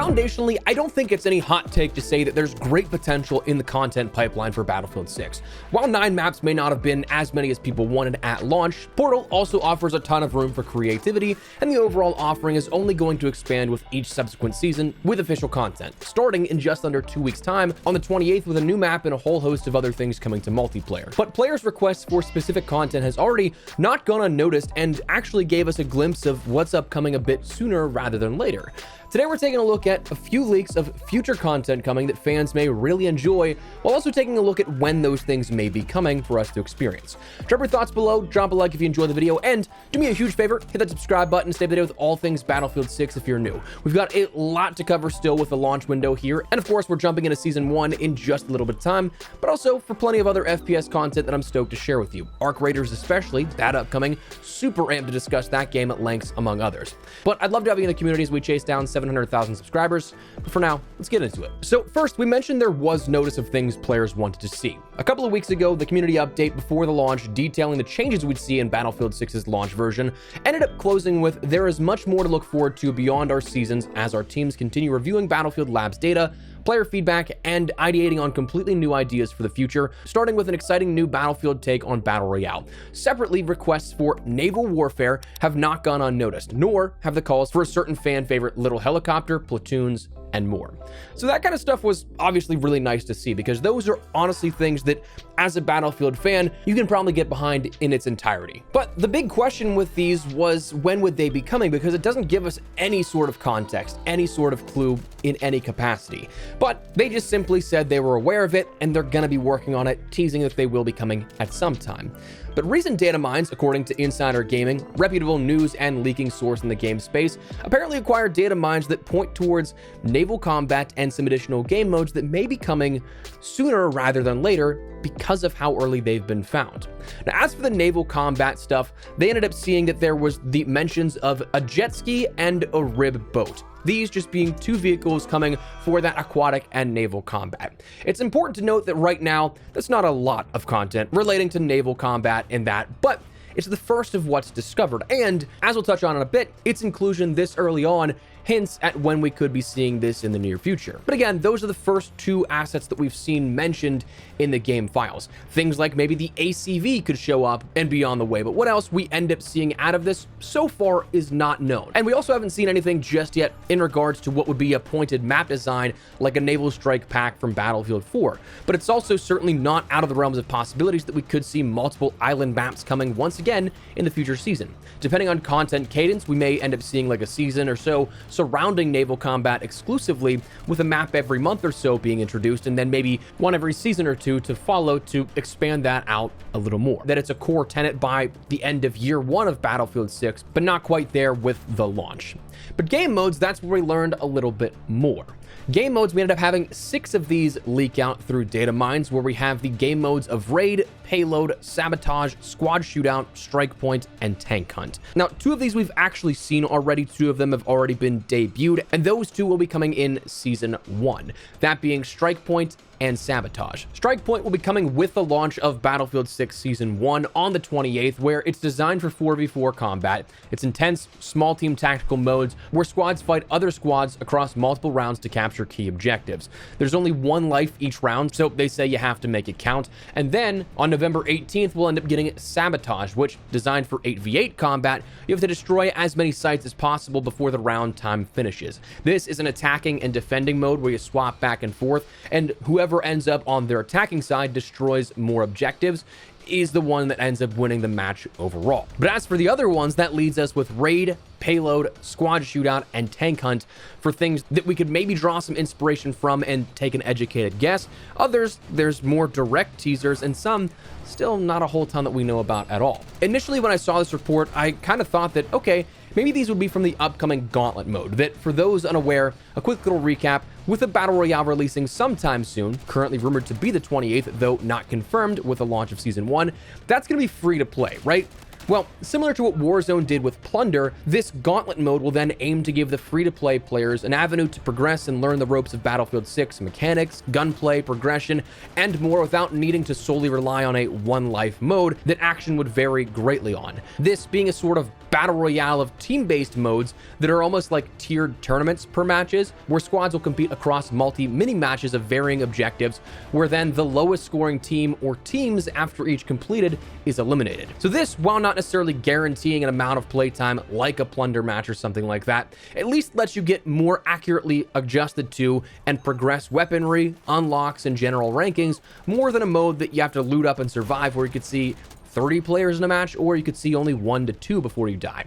foundationally, I don't think it's any hot take to say that there's great potential in the content pipeline for Battlefield 6. While 9 maps may not have been as many as people wanted at launch, Portal also offers a ton of room for creativity, and the overall offering is only going to expand with each subsequent season with official content, starting in just under 2 weeks' time on the 28th with a new map and a whole host of other things coming to multiplayer. But players' requests for specific content has already not gone unnoticed and actually gave us a glimpse of what's upcoming a bit sooner rather than later. Today we're taking a look at a few leaks of future content coming that fans may really enjoy, while also taking a look at when those things may be coming for us to experience. Drop your thoughts below, drop a like if you enjoyed the video, and do me a huge favor, hit that subscribe button, stay up to date with all things Battlefield 6 if you're new. We've got a lot to cover still with the launch window here, and of course we're jumping into Season 1 in just a little bit of time, but also for plenty of other FPS content that I'm stoked to share with you. Arc Raiders especially, that upcoming, super amped to discuss that game at lengths among others. But I'd love to have you in the community as we chase down 700,000 subscribers, but for now, let's get into it. So first, we mentioned there was notice of things players wanted to see. A couple of weeks ago, the community update before the launch detailing the changes we'd see in Battlefield 6's launch version ended up closing with there is much more to look forward to beyond our seasons as our teams continue reviewing Battlefield Labs data, player feedback, and ideating on completely new ideas for the future, starting with an exciting new Battlefield take on Battle Royale. Separately, requests for naval warfare have not gone unnoticed, nor have the calls for a certain fan favorite little helicopter, platoons, and more. So that kind of stuff was obviously really nice to see, because those are honestly things that, as a Battlefield fan, you can probably get behind in its entirety. But the big question with these was, when would they be coming? Because it doesn't give us any sort of context, any sort of clue in any capacity. But they just simply said they were aware of it and they're gonna be working on it, teasing that they will be coming at some time. But recent data mines, according to Insider Gaming, reputable news and leaking source in the game space, apparently acquired data mines that point towards naval combat and some additional game modes that may be coming sooner rather than later because of how early they've been found. Now, as for the naval combat stuff, they ended up seeing that there was the mentions of a jet ski and a rib boat. These just being 2 vehicles coming for that aquatic and naval combat. It's important to note that right now, that's not a lot of content relating to naval combat in that, but it's the first of what's discovered, and as we'll touch on in a bit, its inclusion this early on hints at when we could be seeing this in the near future. But again, those are the first 2 assets that we've seen mentioned in the game files. Things like maybe the ACV could show up and be on the way, but what else we end up seeing out of this so far is not known. And we also haven't seen anything just yet in regards to what would be a pointed map design like a Naval Strike Pack from Battlefield 4. But it's also certainly not out of the realms of possibilities that we could see multiple island maps coming once again in the future season. Depending on content cadence, we may end up seeing like a season or so surrounding naval combat exclusively, with a map every month or so being introduced, and then maybe one every season or 2 to follow to expand that out a little more. That it's a core tenet by the end of year 1 of Battlefield 6, but not quite there with the launch. But game modes, that's where we learned a little bit more. Game modes, we ended up having 6 of these leak out through data mines, where we have the game modes of Raid, Payload, Sabotage, Squad Shootout, Strike Point, and Tank Hunt. Now, 2 of these we've actually seen already, 2 of them have already been debuted, and those 2 will be coming in Season 1, that being Strike Point and Sabotage. Strike Point will be coming with the launch of Battlefield 6 Season 1 on the 28th, where it's designed for 4v4 combat. It's intense, small team tactical modes where squads fight other squads across multiple rounds to capture key objectives. There's only 1 life each round, so they say you have to make it count. And then on November 18th, we'll end up getting Sabotage, which, designed for 8v8 combat, you have to destroy as many sites as possible before the round time finishes. This is an attacking and defending mode where you swap back and forth, and whoever ends up on their attacking side destroys more objectives is the one that ends up winning the match overall. But as for the other ones, that leads us with Raid, Payload, Squad Shootout, and Tank Hunt for things that we could maybe draw some inspiration from and take an educated guess. Others, there's more direct teasers, and some still not a whole ton that we know about at all. Initially, when I saw this report, I kind of thought that, okay, maybe these would be from the upcoming Gauntlet mode, that for those unaware, a quick little recap, with the Battle Royale releasing sometime soon, currently rumored to be the 28th, though not confirmed with the launch of Season 1, that's going to be free to play, right? Well, similar to what Warzone did with Plunder, this Gauntlet mode will then aim to give the free-to-play players an avenue to progress and learn the ropes of Battlefield 6 mechanics, gunplay, progression, and more without needing to solely rely on a one-life mode that action would vary greatly on. This being a sort of battle royale of team-based modes that are almost like tiered tournaments per matches, where squads will compete across multi-mini matches of varying objectives, where then the lowest scoring team or teams after each completed is eliminated. So this, while not necessarily guaranteeing an amount of playtime like a Plunder match or something like that, at least lets you get more accurately adjusted to and progress weaponry, unlocks, and general rankings more than a mode that you have to loot up and survive, where you could see 30 players in a match, or you could see only 1 to 2 before you die,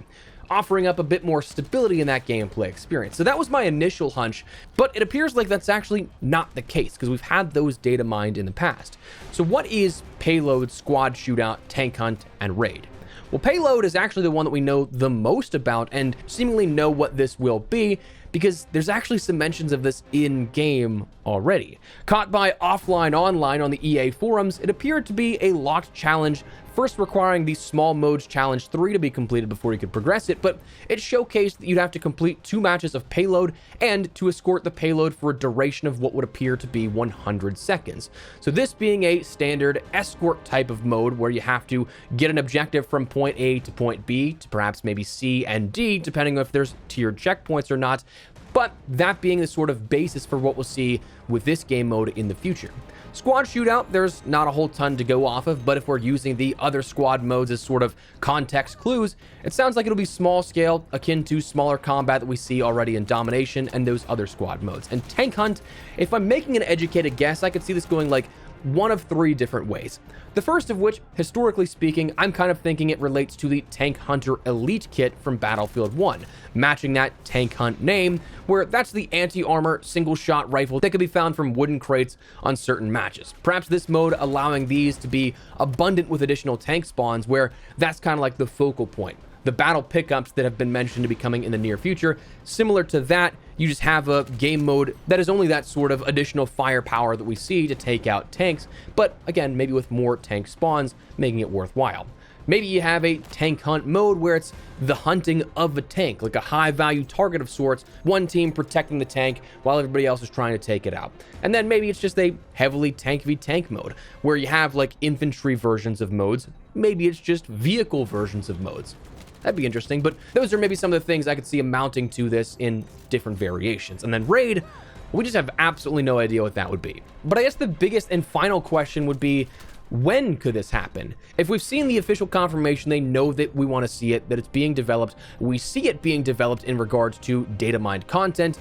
offering up a bit more stability in that gameplay experience. So that was my initial hunch, but it appears like that's actually not the case, because we've had those data mined in the past. So what is Payload, Squad Shootout, Tank Hunt, and Raid? Well, Payload is actually the one that we know the most about and seemingly know what this will be, because there's actually some mentions of this in-game already. Caught by Offline Online on the EA forums, it appeared to be a locked challenge, first requiring the Small Modes Challenge 3 to be completed before you could progress it, but it showcased that you'd have to complete 2 matches of Payload and to escort the payload for a duration of what would appear to be 100 seconds. So this being a standard escort type of mode where you have to get an objective from point A to point B to perhaps maybe C and D, depending on if there's tiered checkpoints or not, but that being the sort of basis for what we'll see with this game mode in the future. Squad Shootout, there's not a whole ton to go off of, but if we're using the other squad modes as sort of context clues, it sounds like it'll be small scale, akin to smaller combat that we see already in Domination and those other squad modes. And Tank Hunt, if I'm making an educated guess, I could see this going like one of 3 different ways. The first of which, historically speaking, I'm kind of thinking it relates to the Tank Hunter Elite kit from Battlefield 1, matching that Tank Hunt name, where that's the anti-armor single-shot rifle that can be found from wooden crates on certain matches. Perhaps this mode allowing these to be abundant with additional tank spawns, where that's kind of like the focal point. The battle pickups that have been mentioned to be coming in the near future, similar to that, you just have a game mode that is only that sort of additional firepower that we see to take out tanks, but again, maybe with more tank spawns, making it worthwhile. Maybe you have a tank hunt mode where it's the hunting of a tank, like a high value target of sorts, one team protecting the tank while everybody else is trying to take it out. And then maybe it's just a heavily tank v tank mode where you have like infantry versions of modes. Maybe it's just vehicle versions of modes. That'd be interesting, but those are maybe some of the things I could see amounting to this in different variations. And then Raid, we just have absolutely no idea what that would be. But I guess the biggest and final question would be, when could this happen? If we've seen the official confirmation, they know that we want to see it, that it's being developed, we see it being developed in regards to data mined content,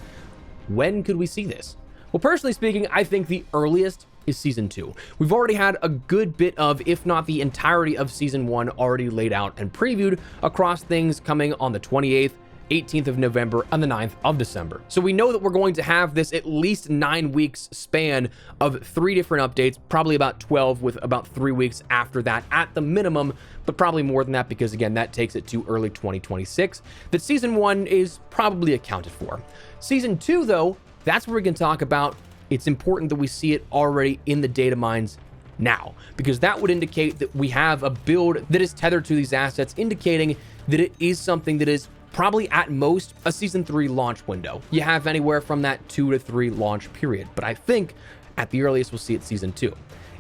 when could we see this? Well, personally speaking, I think the earliest is Season 2. We've already had a good bit of, if not the entirety of Season 1 already laid out and previewed across things coming on the 28th, 18th of November, and the 9th of December. So we know that we're going to have this at least 9 weeks span of 3 different updates, probably about 12 with about 3 weeks after that at the minimum, but probably more than that because again, that takes it to early 2026, that Season 1 is probably accounted for. Season 2 though, that's where we can talk about it's important that we see it already in the data mines now, because that would indicate that we have a build that is tethered to these assets, indicating that it is something that is probably at most a Season 3 launch window. You have anywhere from that 2 to 3 launch period, but I think at the earliest we'll see it Season 2.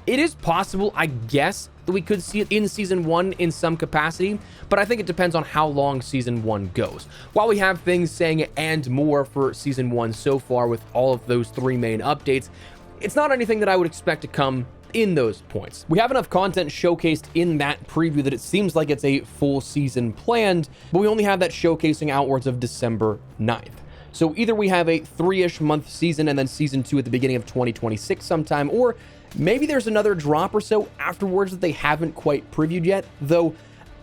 It is possible, I guess, that we could see it in Season 1 in some capacity, but I think it depends on how long Season 1 goes. While we have things saying and more for Season 1 so far with all of those 3 main updates, it's not anything that I would expect to come in those points. We have enough content showcased in that preview that it seems like it's a full season planned, but we only have that showcasing outwards of December 9th. So either we have a 3-ish month season and then Season 2 at the beginning of 2026 sometime, or maybe there's another drop or so afterwards that they haven't quite previewed yet, though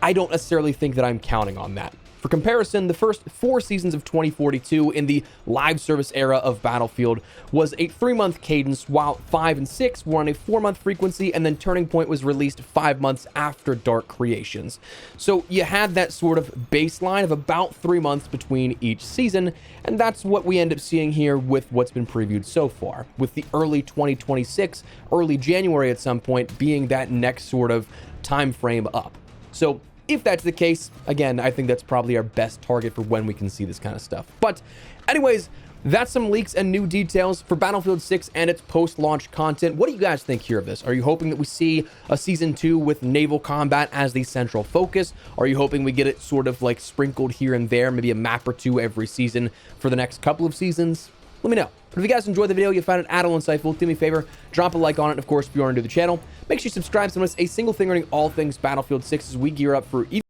I don't necessarily think that I'm counting on that. For comparison, the first 4 seasons of 2042 in the live service era of Battlefield was a 3-month cadence, while 5 and 6 were on a 4-month frequency, and then Turning Point was released 5 months after Dark Creations. So you had that sort of baseline of about 3 months between each season, and that's what we end up seeing here with what's been previewed so far, with the early 2026, early January at some point being that next sort of time frame up. So if that's the case, again, I think that's probably our best target for when we can see this kind of stuff. But anyways, that's some leaks and new details for Battlefield 6 and its post-launch content. What do you guys think here of this? Are you hoping that we see a Season 2 with naval combat as the central focus? Are you hoping we get it sort of like sprinkled here and there, maybe a map or two every season for the next couple of seasons? Let me know. But if you guys enjoyed the video, you found it at all insightful, do me a favor, drop a like on it. Of course, if you are new to the channel, make sure you subscribe so you don't miss a single thing regarding all things Battlefield 6 as we gear up for even